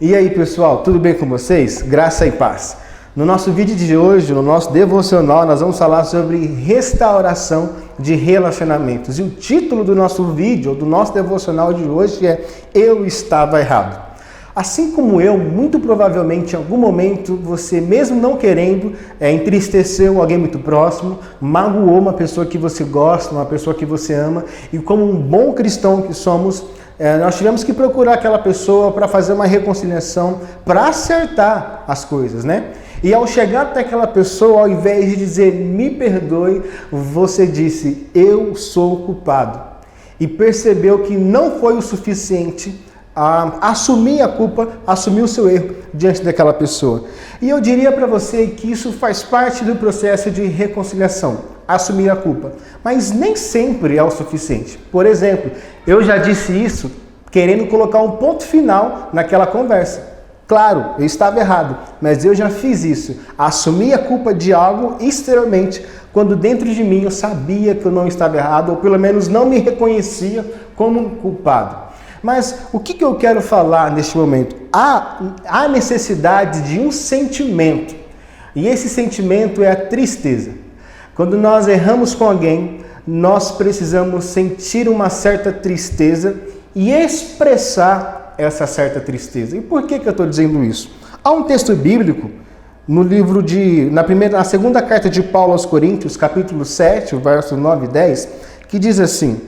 E aí pessoal, tudo bem com vocês? Graça e paz. No nosso vídeo de hoje, no nosso devocional, nós vamos falar sobre restauração de relacionamentos. E o título do nosso vídeo, do nosso devocional de hoje é Eu Estava Errado. Assim como eu, muito provavelmente em algum momento você, mesmo não querendo, entristeceu alguém muito próximo, magoou uma pessoa que você gosta, uma pessoa que você ama, e como um bom cristão que somos, nós tivemos que procurar aquela pessoa para fazer uma reconciliação, para acertar as coisas, né? E ao chegar até aquela pessoa, ao invés de dizer, me perdoe, você disse, eu sou culpado. E percebeu que não foi o suficiente a assumir a culpa, assumir o seu erro diante daquela pessoa. E eu diria para você que isso faz parte do processo de reconciliação, assumir a culpa. Mas nem sempre é o suficiente. Por exemplo, eu já disse isso querendo colocar um ponto final naquela conversa. Claro, eu estava errado, mas eu já fiz isso. Assumi a culpa de algo exteriormente, quando dentro de mim eu sabia que eu não estava errado, ou pelo menos não me reconhecia como culpado. Mas o que eu quero falar neste momento? Há necessidade de um sentimento, e esse sentimento é a tristeza. Quando nós erramos com alguém, nós precisamos sentir uma certa tristeza e expressar essa certa tristeza. E por que eu estou dizendo isso? Há um texto bíblico no livro na segunda carta de Paulo aos Coríntios, capítulo 7, verso 9 e 10, que diz assim: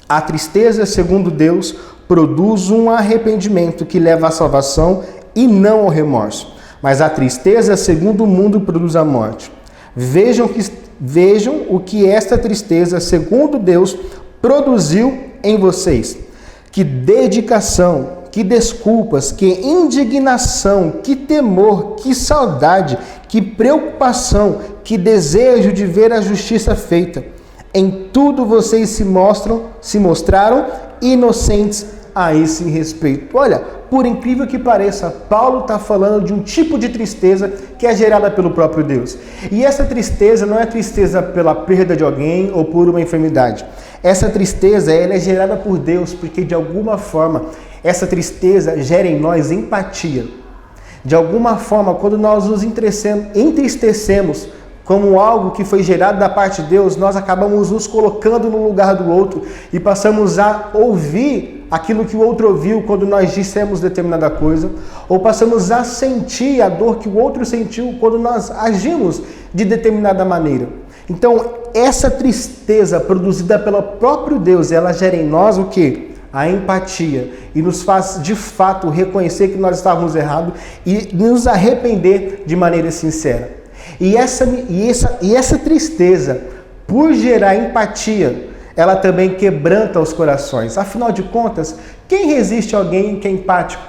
a tristeza, segundo Deus, produz um arrependimento que leva à salvação e não ao remorso. Mas a tristeza, segundo o mundo, produz a morte. Vejam o que esta tristeza, segundo Deus, produziu em vocês. Que dedicação, que desculpas, que indignação, que temor, que saudade, que preocupação, que desejo de ver a justiça feita. Em tudo vocês se mostraram inocentes a esse respeito. Olha, por incrível que pareça, Paulo está falando de um tipo de tristeza que é gerada pelo próprio Deus. E essa tristeza não é tristeza pela perda de alguém ou por uma enfermidade. Essa tristeza ela é gerada por Deus, porque de alguma forma essa tristeza gera em nós empatia. De alguma forma, quando nós nos entristecemos como algo que foi gerado da parte de Deus, nós acabamos nos colocando no lugar do outro e passamos a ouvir aquilo que o outro ouviu quando nós dissemos determinada coisa, ou passamos a sentir a dor que o outro sentiu quando nós agimos de determinada maneira. Então, essa tristeza produzida pelo próprio Deus, ela gera em nós o quê? A empatia, e nos faz de fato reconhecer que nós estávamos errados e nos arrepender de maneira sincera. E essa tristeza, por gerar empatia, ela também quebranta os corações. Afinal de contas, quem resiste a alguém que é empático?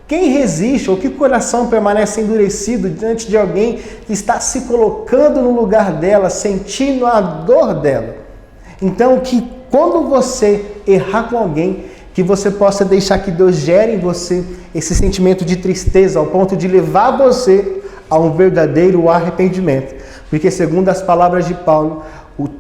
Quem resiste ou que coração permanece endurecido diante de alguém que está se colocando no lugar dela, sentindo a dor dela? Então, que quando você errar com alguém, que você possa deixar que Deus gere em você esse sentimento de tristeza, ao ponto de levar você a um verdadeiro arrependimento. Porque, segundo as palavras de Paulo,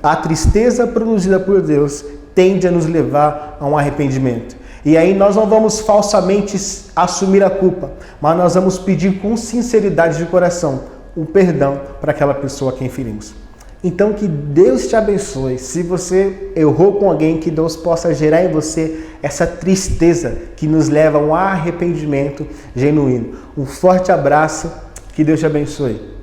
a tristeza produzida por Deus tende a nos levar a um arrependimento. E aí nós não vamos falsamente assumir a culpa, mas nós vamos pedir com sinceridade de coração o perdão para aquela pessoa a quem ferimos. Então que Deus te abençoe. Se você errou com alguém, que Deus possa gerar em você essa tristeza que nos leva a um arrependimento genuíno. Um forte abraço, que Deus te abençoe.